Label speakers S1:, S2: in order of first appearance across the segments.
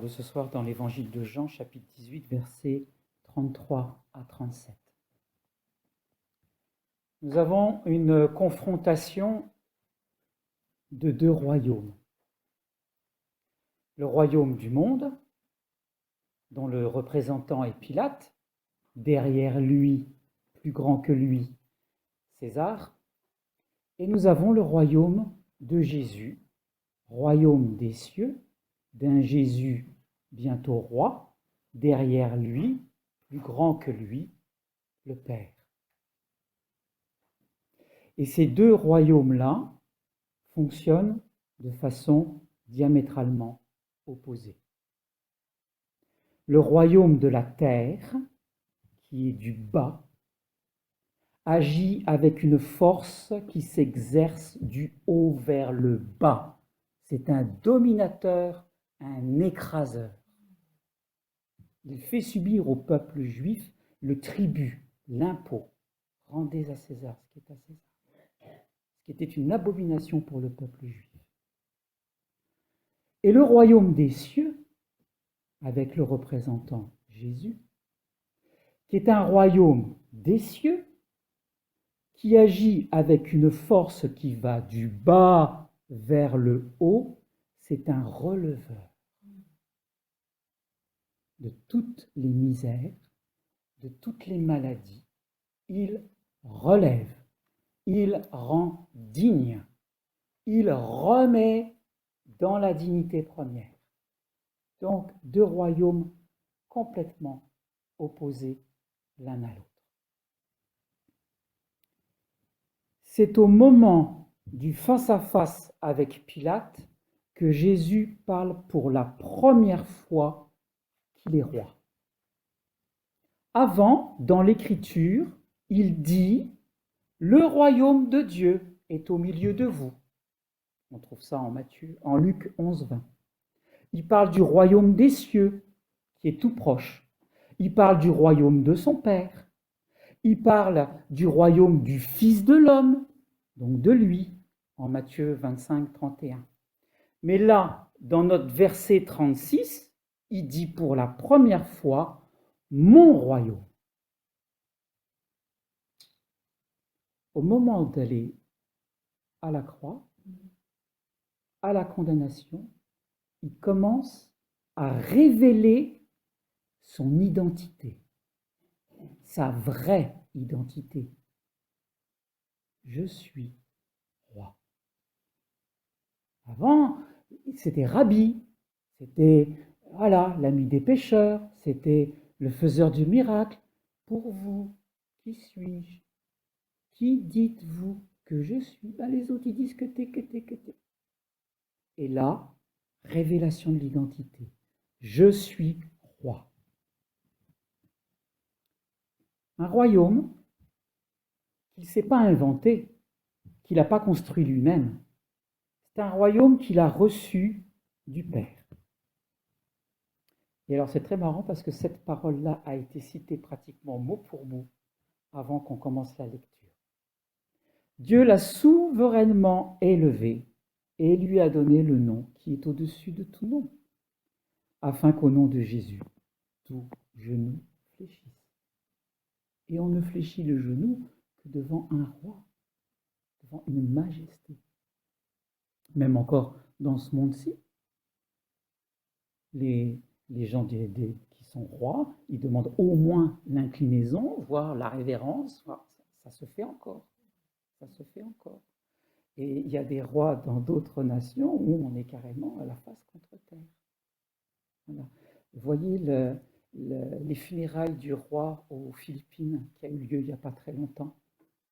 S1: ce soir dans l'évangile de Jean, chapitre 18, versets 33 à 37. Nous avons une confrontation de deux royaumes. Le royaume du monde, dont le représentant est Pilate, derrière lui, plus grand que lui, César, et nous avons le royaume de Jésus, royaume des cieux, d'un Jésus bientôt roi, derrière lui, plus grand que lui, le Père. Et ces deux royaumes-là fonctionnent de façon diamétralement opposée. Le royaume de la terre, qui est du bas, agit avec une force qui s'exerce du haut vers le bas. C'est un dominateur, un écraseur. Il fait subir au peuple juif le tribut, l'impôt. Rendez à César ce qui est à César. Ce qui était une abomination pour le peuple juif. Et le royaume des cieux, avec le représentant Jésus, qui est un royaume des cieux, qui agit avec une force qui va du bas vers le haut, c'est un releveur de toutes les misères, de toutes les maladies. Il relève, il rend digne, il remet dans la dignité première. Donc, deux royaumes complètement opposés l'un à l'autre. C'est au moment du face-à-face avec Pilate que Jésus parle pour la première fois qu'il est roi. Avant, dans l'Écriture, il dit « Le royaume de Dieu est au milieu de vous ». On trouve ça en Luc 11, 20. Il parle du royaume des cieux, qui est tout proche. Il parle du royaume de son Père. Il parle du royaume du Fils de l'homme, donc de lui, en Matthieu 25, 31. Mais là, dans notre verset 36, il dit pour la première fois « mon royaume ». Au moment d'aller à la croix, à la condamnation, il commence à révéler son identité, sa vraie identité. Je suis roi. Avant, c'était Rabbi, c'était l'ami des pécheurs, c'était le faiseur du miracle. Pour vous, qui suis-je? Qui dites-vous que je suis? Les autres, ils disent que t'es. Et là, révélation de l'identité. Je suis roi. Un royaume qu'il ne s'est pas inventé, qu'il n'a pas construit lui-même. C'est un royaume qu'il a reçu du Père. Et alors c'est très marrant parce que cette parole-là a été citée pratiquement mot pour mot avant qu'on commence la lecture. Dieu l'a souverainement élevé et lui a donné le nom qui est au-dessus de tout nom, afin qu'au nom de Jésus, tout genou fléchisse. Et on ne fléchit le genou que devant un roi, devant une majesté. Même encore dans ce monde-ci, les gens qui sont rois, ils demandent au moins l'inclinaison, voire la révérence. Ça se fait encore. Ça se fait encore. Et il y a des rois dans d'autres nations où on est carrément à la face contre terre. Voilà. Vous voyez les funérailles du roi aux Philippines qui a eu lieu il n'y a pas très longtemps,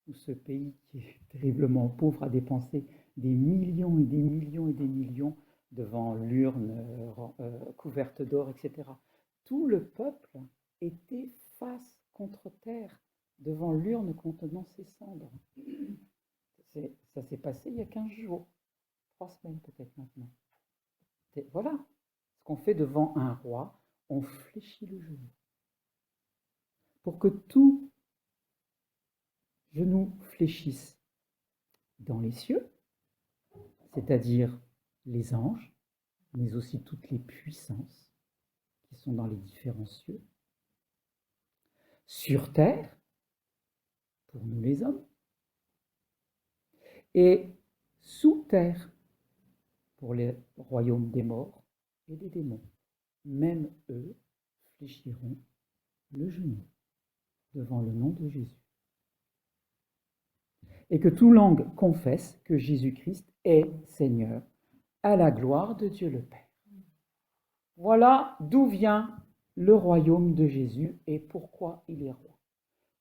S1: où ce pays qui est terriblement pauvre a dépensé des millions et des millions et des millions devant l'urne couverte d'or, etc. Tout le peuple était face contre terre devant l'urne contenant ses cendres. Ça s'est passé il y a 15 jours, 3 semaines peut-être maintenant. Voilà ce qu'on fait devant un roi, on fléchit le genou. Pour que tout genou fléchisse dans les cieux, c'est-à-dire les anges, mais aussi toutes les puissances, qui sont dans les différents cieux, sur terre, pour nous les hommes, et sous terre, pour les royaumes des morts et des démons. Même eux fléchiront le genou devant le nom de Jésus. Et que toute langue confesse que Jésus-Christ est Seigneur, à la gloire de Dieu le Père. Voilà d'où vient le royaume de Jésus et pourquoi il est roi.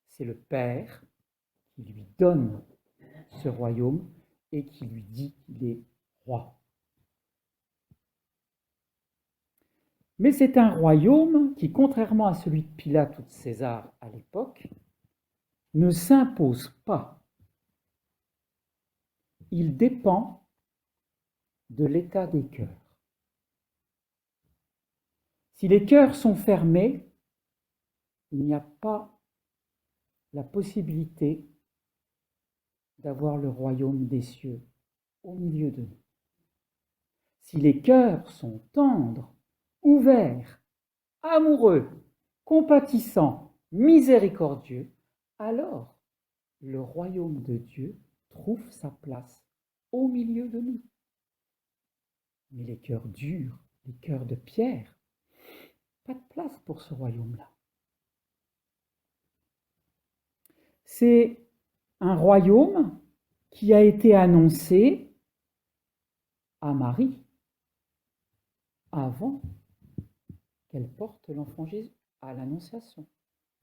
S1: C'est le Père qui lui donne ce royaume et qui lui dit qu'il est roi. Mais c'est un royaume qui, contrairement à celui de Pilate ou de César à l'époque, ne s'impose pas. Il dépend de l'état des cœurs. Si les cœurs sont fermés, il n'y a pas la possibilité d'avoir le royaume des cieux au milieu de nous. Si les cœurs sont tendres, ouverts, amoureux, compatissants, miséricordieux, alors le royaume de Dieu trouve sa place au milieu de nous. Mais les cœurs durs, les cœurs de pierre, pas de place pour ce royaume-là. C'est un royaume qui a été annoncé à Marie avant qu'elle porte l'enfant Jésus à l'Annonciation.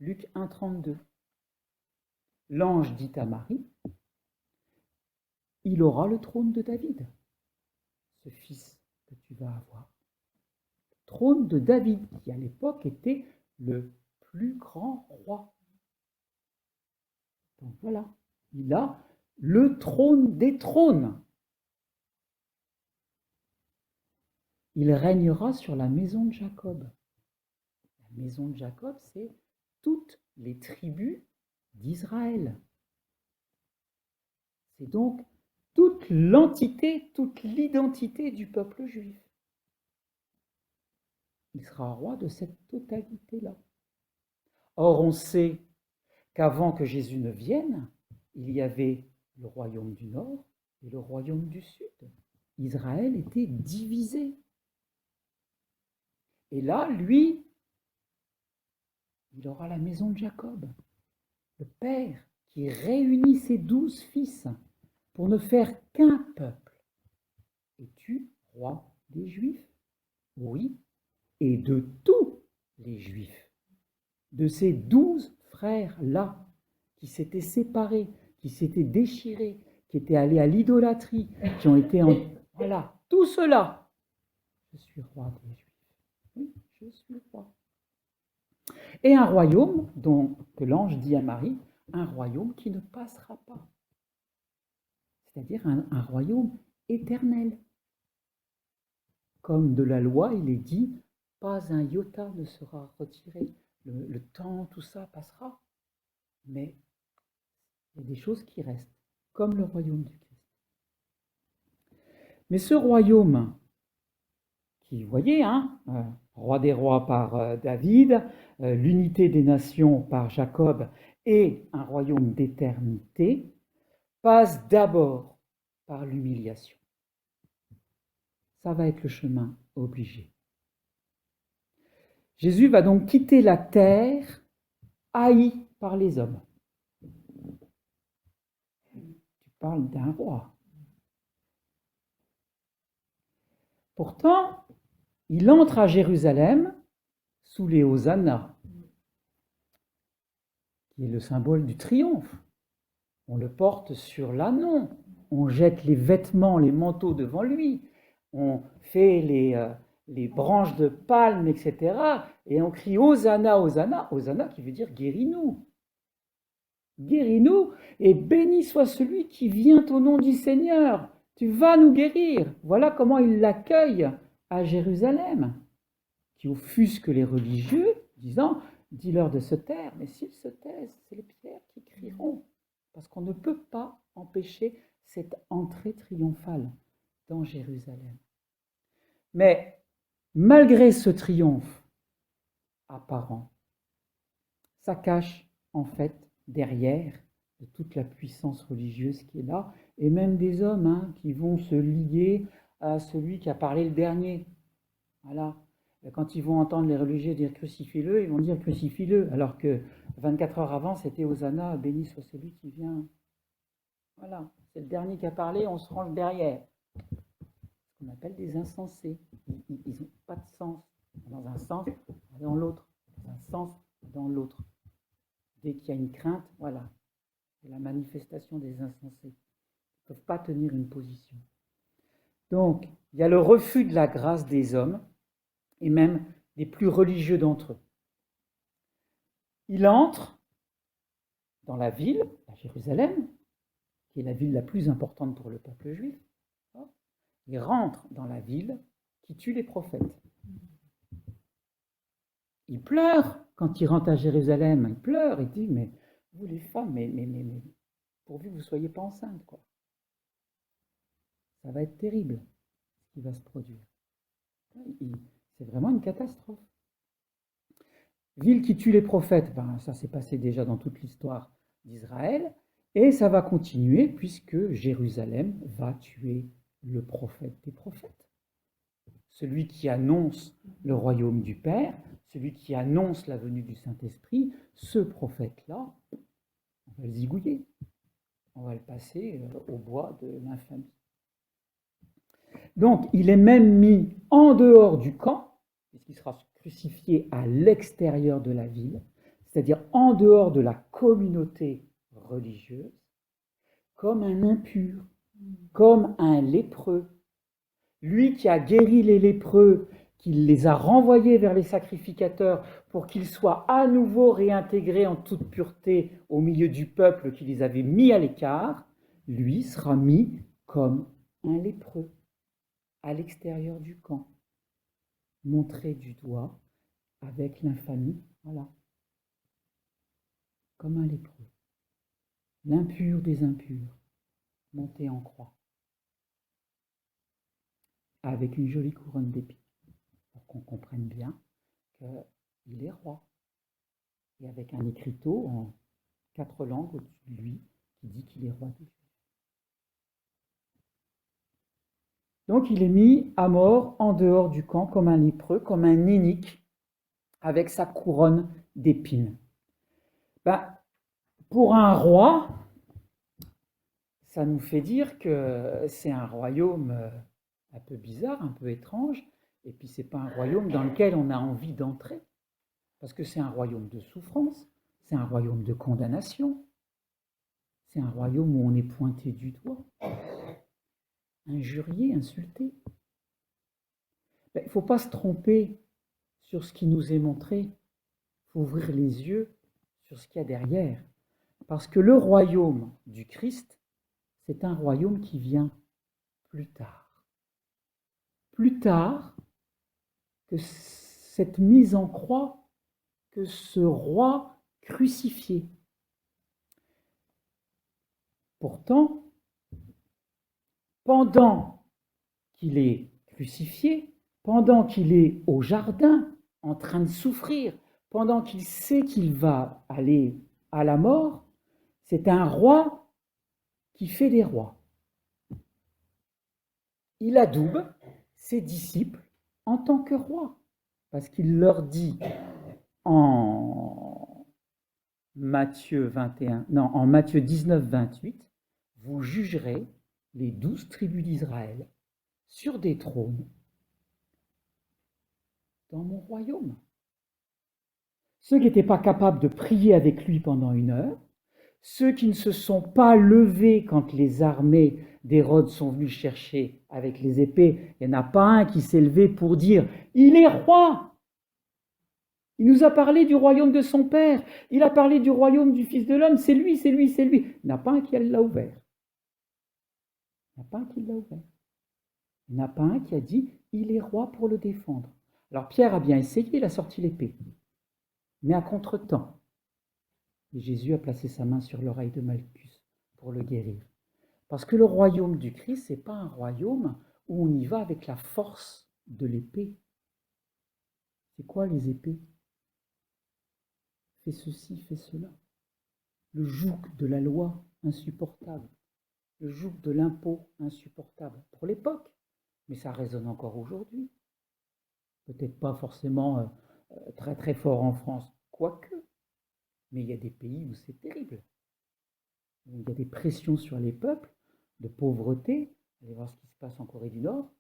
S1: Luc 1, 32. L'ange dit à Marie, il aura le trône de David, ce fils que tu vas avoir. Le trône de David, qui à l'époque était le plus grand roi. Donc voilà, il a le trône des trônes. Il régnera sur la maison de Jacob. La maison de Jacob, c'est toutes les tribus d'Israël. C'est donc toute l'entité, toute l'identité du peuple juif. Il sera roi de cette totalité-là. Or, on sait qu'avant que Jésus ne vienne, il y avait le royaume du Nord et le royaume du Sud. Israël était divisé. Et là, lui, il aura la maison de Jacob, le Père qui réunit ses 12 fils pour ne faire qu'un peuple. Es-tu roi des Juifs? Oui, et de tous les Juifs, de ces 12 frères-là qui s'étaient séparés, qui s'étaient déchirés, qui étaient allés à l'idolâtrie, qui ont été en... Voilà, tout cela. Je suis roi des Juifs. Oui, je suis roi. Et un royaume, dont que l'ange dit à Marie, un royaume qui ne passera pas. C'est-à-dire un royaume éternel. Comme de la loi, il est dit, pas un iota ne sera retiré. Le temps, tout ça passera. Mais il y a des choses qui restent, comme le royaume du Christ. Mais ce royaume, qui, vous voyez, roi des rois par David, l'unité des nations par Jacob et un royaume d'éternité, passe d'abord par l'humiliation. Ça va être le chemin obligé. Jésus va donc quitter la terre haïe par les hommes. Tu parles d'un roi. Pourtant, il entre à Jérusalem sous les hosannas, qui est le symbole du triomphe. On le porte sur l'ânon, on jette les vêtements, les manteaux devant lui, on fait les branches de palme, etc. Et on crie Hosanna, Hosanna, Hosanna qui veut dire guéris-nous. Guéris-nous et béni soit celui qui vient au nom du Seigneur. Tu vas nous guérir. Voilà comment il l'accueille à Jérusalem, qui offusque les religieux, disant, dis-leur de se taire, mais s'ils se taisent, c'est les pierres qui crieront. Parce qu'on ne peut pas empêcher cette entrée triomphale dans Jérusalem. Mais malgré ce triomphe, apparent. Ça cache en fait derrière de toute la puissance religieuse qui est là, et même des hommes qui vont se lier à celui qui a parlé le dernier. Voilà. Et quand ils vont entendre les religieux dire crucifie-le, ils vont dire crucifie-le, alors que 24 heures avant, c'était Hosanna, béni soit celui qui vient. Voilà, c'est le dernier qui a parlé, on se range derrière. Ce qu'on appelle des insensés. Ils n'ont pas de sens. Dans un sens, dans l'autre. Dans un sens, dans l'autre. Dès qu'il y a une crainte, voilà. C'est la manifestation des insensés. Ils ne peuvent pas tenir une position. Donc, il y a le refus de la grâce des hommes, et même des plus religieux d'entre eux. Il entre dans la ville, à Jérusalem, qui est la ville la plus importante pour le peuple juif. Il rentre dans la ville qui tue les prophètes. Il pleure quand il rentre à Jérusalem. Il pleure, il dit, mais vous les femmes, mais pourvu que vous ne soyez pas enceintes, quoi. Ça va être terrible, ce qui va se produire. C'est vraiment une catastrophe. Ville qui tue les prophètes, ça s'est passé déjà dans toute l'histoire d'Israël, et ça va continuer puisque Jérusalem va tuer le prophète des prophètes. Celui qui annonce le royaume du Père, celui qui annonce la venue du Saint-Esprit, ce prophète-là, on va le zigouiller, on va le passer au bois de l'infamie. Donc, il est même mis en dehors du camp, puisqu'il sera crucifié à l'extérieur de la ville, c'est-à-dire en dehors de la communauté religieuse, comme un impur, comme un lépreux. Lui qui a guéri les lépreux, qui les a renvoyés vers les sacrificateurs pour qu'ils soient à nouveau réintégrés en toute pureté au milieu du peuple qui les avait mis à l'écart, lui sera mis comme un lépreux à l'extérieur du camp, montré du doigt avec l'infamie, voilà, comme un lépreux. L'impur des impurs, monté en croix, avec une jolie couronne d'épines, pour qu'on comprenne bien qu'il est roi, et avec un écriteau en 4 langues au-dessus de lui qui dit qu'il est roi des Juifs. Donc il est mis à mort en dehors du camp comme un lépreux, comme un inique, avec sa couronne d'épines. Pour un roi, ça nous fait dire que c'est un royaume un peu bizarre, un peu étrange, et puis c'est pas un royaume dans lequel on a envie d'entrer, parce que c'est un royaume de souffrance, c'est un royaume de condamnation, c'est un royaume où on est pointé du doigt, injurié, insulté. Il ne faut pas se tromper sur ce qui nous est montré, il faut ouvrir les yeux sur ce qu'il y a derrière, parce que le royaume du Christ, c'est un royaume qui vient plus tard. Plus tard que cette mise en croix, que ce roi crucifié. Pourtant, pendant qu'il est crucifié, pendant qu'il est au jardin, en train de souffrir, pendant qu'il sait qu'il va aller à la mort, c'est un roi qui fait des rois. Il adoube ses disciples en tant que roi, parce qu'il leur dit en Matthieu 19, 28, vous jugerez les 12 tribus d'Israël sur des trônes dans mon royaume. Ceux qui n'étaient pas capables de prier avec lui pendant 1 heure, ceux qui ne se sont pas levés quand les armées d'Hérode sont venues chercher avec les épées, il n'y en a pas un qui s'est levé pour dire « Il est roi !» Il nous a parlé du royaume de son père, il a parlé du royaume du Fils de l'homme, c'est lui, c'est lui, c'est lui. Il n'y en a pas un qui l'a ouvert. Il n'y en a pas un qui l'a ouvert. Il n'y en a pas un qui a dit « Il est roi pour le défendre ». Alors Pierre a bien essayé, il a sorti l'épée, mais à contre-temps. Et Jésus a placé sa main sur l'oreille de Malchus pour le guérir. Parce que le royaume du Christ, ce n'est pas un royaume où on y va avec la force de l'épée. C'est quoi les épées? fais ceci, fais cela. Le joug de la loi, insupportable. Le joug de l'impôt, insupportable. Pour l'époque, mais ça résonne encore aujourd'hui. Peut-être pas forcément très très fort en France, quoique. Mais il y a des pays où c'est terrible. Où il y a des pressions sur les peuples, de pauvreté. Allez voir ce qui se passe en Corée du Nord.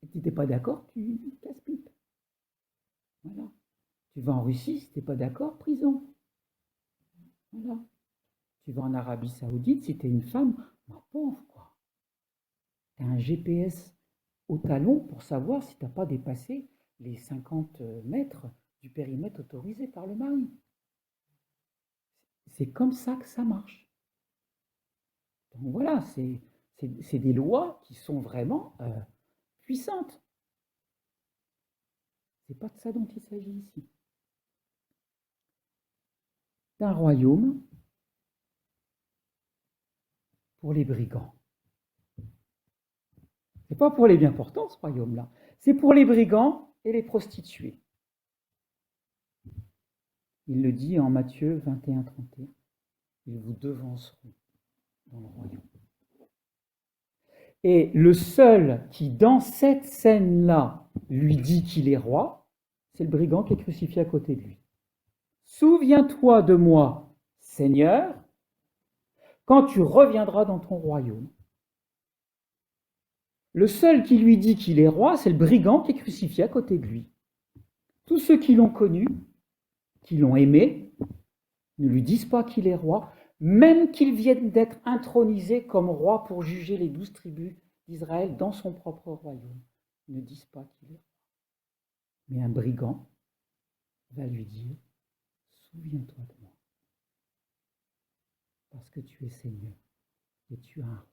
S1: Et si tu n'es pas d'accord, tu casse-pipe. Voilà. Tu vas en Russie, si tu n'es pas d'accord, prison. Voilà. Tu vas en Arabie Saoudite, si tu es une femme, ma pauvre, quoi. Tu as un GPS au talon pour savoir si tu n'as pas dépassé les 50 mètres du périmètre autorisé par le mari. C'est comme ça que ça marche. Donc voilà, c'est des lois qui sont vraiment puissantes. C'est pas de ça dont il s'agit ici. C'est un royaume pour les brigands. C'est pas pour les bien portants, ce royaume-là. C'est pour les brigands et les prostituées. Il le dit en Matthieu 21, 31. Ils vous devanceront dans le royaume. Et le seul qui, dans cette scène-là, lui dit qu'il est roi, c'est le brigand qui est crucifié à côté de lui. Souviens-toi de moi, Seigneur, quand tu reviendras dans ton royaume. Le seul qui lui dit qu'il est roi, c'est le brigand qui est crucifié à côté de lui. Tous ceux qui l'ont connu, qui l'ont aimé, ne lui disent pas qu'il est roi, même qu'il vienne d'être intronisé comme roi pour juger les 12 tribus d'Israël dans son propre royaume. Ils ne disent pas qu'il est roi. Mais un brigand va lui dire, souviens-toi de moi, parce que tu es Seigneur et tu as un royaume.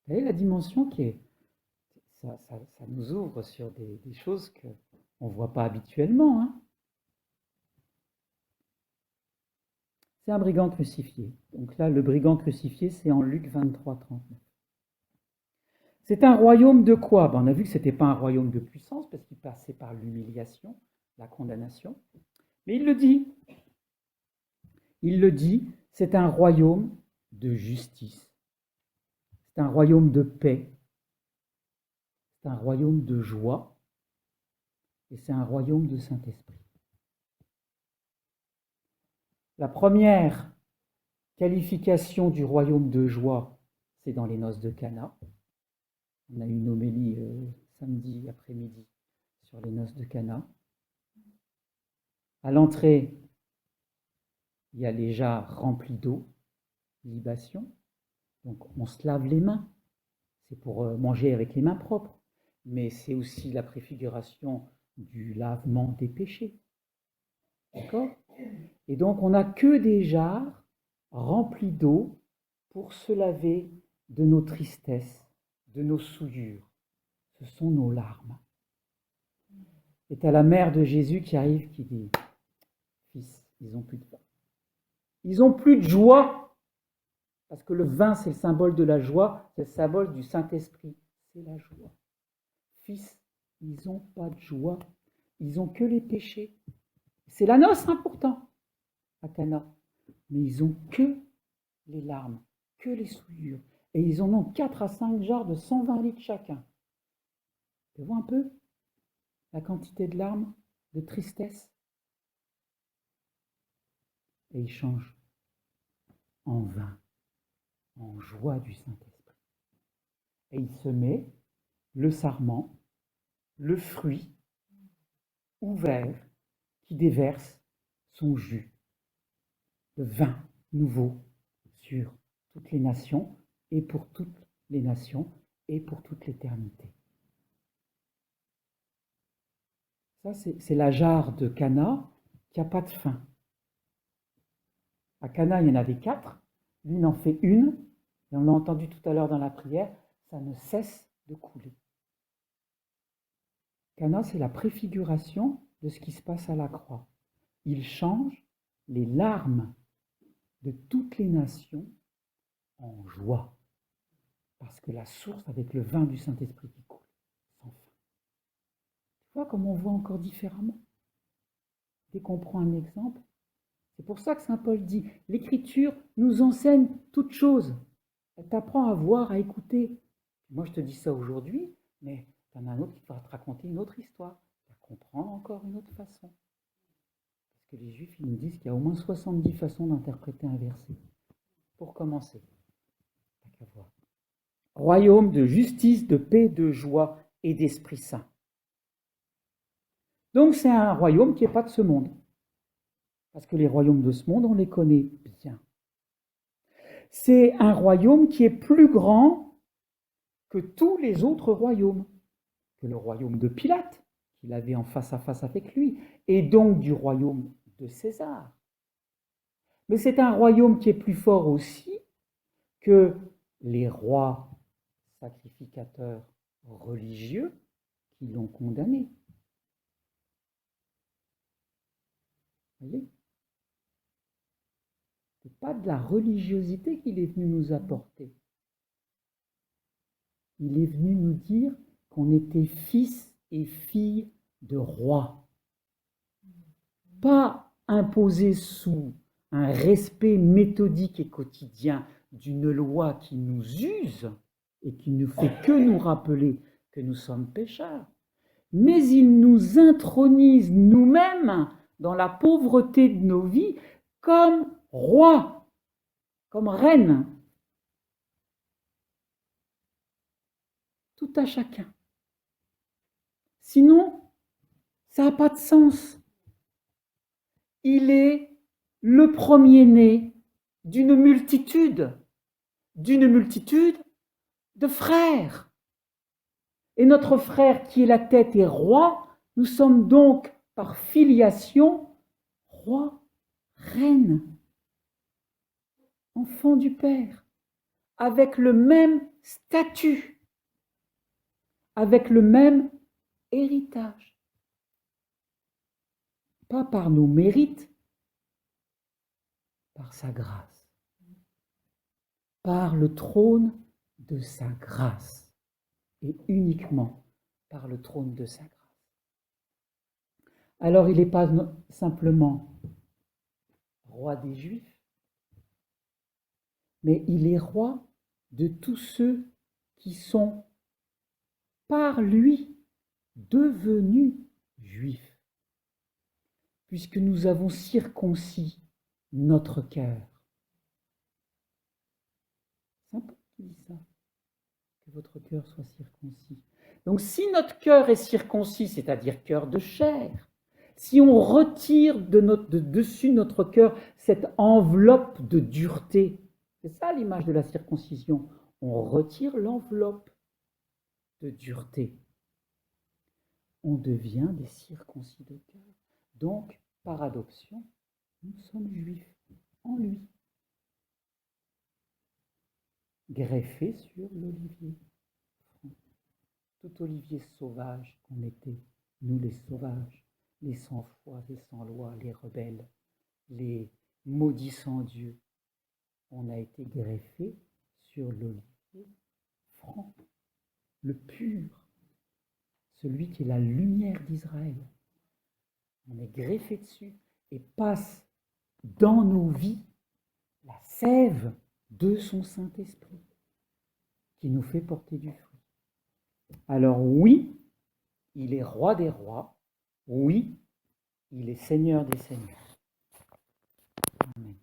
S1: Vous voyez la dimension qui est... Ça nous ouvre sur des choses qu'on ne voit pas habituellement. Hein. C'est un brigand crucifié. Donc là, le brigand crucifié, c'est en Luc 23, 39. C'est un royaume de quoi? On a vu que ce n'était pas un royaume de puissance, parce qu'il passait par l'humiliation, la condamnation. Mais il le dit. Il le dit, c'est un royaume de justice. C'est un royaume de paix. C'est un royaume de joie. Et c'est un royaume de Saint-Esprit. La première qualification du royaume de joie, c'est dans les noces de Cana. On a eu une homélie samedi après-midi sur les noces de Cana. À l'entrée, il y a les jarres remplis d'eau, libation. Donc on se lave les mains. C'est pour manger avec les mains propres. Mais c'est aussi la préfiguration du lavement des péchés. D'accord? Et donc on n'a que des jarres remplis d'eau pour se laver de nos tristesses, de nos souillures. Ce sont nos larmes. Et tu as la mère de Jésus qui arrive, qui dit, fils, ils n'ont plus de vin. Ils n'ont plus de joie, parce que le vin, c'est le symbole de la joie, c'est le symbole du Saint-Esprit. C'est la joie. Fils, ils n'ont pas de joie, ils n'ont que les péchés. C'est la noce, hein, pourtant, à Cana. Mais ils n'ont que les larmes, que les souillures. Et ils en ont 4 à 5 jarres de 120 litres chacun. Tu vois un peu la quantité de larmes, de tristesse? Et ils changent en vin, en joie du Saint-Esprit. Et il se met le sarment, le fruit ouvert qui déverse son jus de vin nouveau sur toutes les nations et pour toutes les nations et pour toute l'éternité. Ça, c'est la jarre de Cana qui n'a pas de fin. À Cana, il y en avait 4. Lui, il en fait une. Et on l'a entendu tout à l'heure dans la prière, ça ne cesse de couler. Cana, c'est la préfiguration de ce qui se passe à la croix. Il change les larmes de toutes les nations en joie. Parce que la source avec le vin du Saint-Esprit qui coule, sans fin. Tu pas comme on voit encore différemment. Dès qu'on prend un exemple, c'est pour ça que saint Paul dit, l'écriture nous enseigne toutes choses. Elle t'apprend à voir, à écouter. Moi, je te dis ça aujourd'hui, mais il y en a un autre qui va te raconter une autre histoire. Tu vas comprendre encore une autre façon. Parce que les Juifs, ils nous disent qu'il y a au moins 70 façons d'interpréter un verset. Pour commencer, t'as qu'à voir. Royaume de justice, de paix, de joie et d'Esprit Saint. Donc c'est un royaume qui n'est pas de ce monde. Parce que les royaumes de ce monde, on les connaît bien. C'est un royaume qui est plus grand que tous les autres royaumes. Que le royaume de Pilate, qu'il avait en face à face avec lui, et donc du royaume de César. Mais c'est un royaume qui est plus fort aussi que les rois sacrificateurs religieux qui l'ont condamné. Vous voyez ? Ce n'est pas de la religiosité qu'il est venu nous apporter. Il est venu nous dire qu'on était fils et filles de rois. Pas imposés sous un respect méthodique et quotidien d'une loi qui nous use et qui ne fait que nous rappeler que nous sommes pécheurs, mais il nous intronise nous-mêmes dans la pauvreté de nos vies comme rois, comme reines. Tout à chacun. Sinon, ça n'a pas de sens. Il est le premier-né d'une multitude de frères. Et notre frère qui est la tête est roi, nous sommes donc par filiation roi, reine, enfant du Père, avec le même statut, avec le même héritage. Pas par nos mérites, par sa grâce. Par le trône de sa grâce. Et uniquement par le trône de sa grâce. Alors il n'est pas simplement roi des Juifs, mais il est roi de tous ceux qui sont par lui devenus juifs, puisque nous avons circoncis notre cœur. C'est Saint Paul qui dit ça, que votre cœur soit circoncis. Donc si notre cœur est circoncis, c'est-à-dire cœur de chair, si on retire de dessus notre cœur cette enveloppe de dureté, c'est ça l'image de la circoncision, on retire l'enveloppe de dureté. On devient des circoncis de cœur. Donc, par adoption, nous sommes juifs en lui. Greffés sur l'olivier. Tout olivier sauvage qu'on était, nous les sauvages, les sans foi, les sans loi, les rebelles, les maudissant Dieu, on a été greffés sur l'olivier franc, le pur, celui qui est la lumière d'Israël. On est greffé dessus et passe dans nos vies la sève de son Saint-Esprit qui nous fait porter du fruit. Alors oui, il est roi des rois, oui, il est Seigneur des seigneurs. Amen.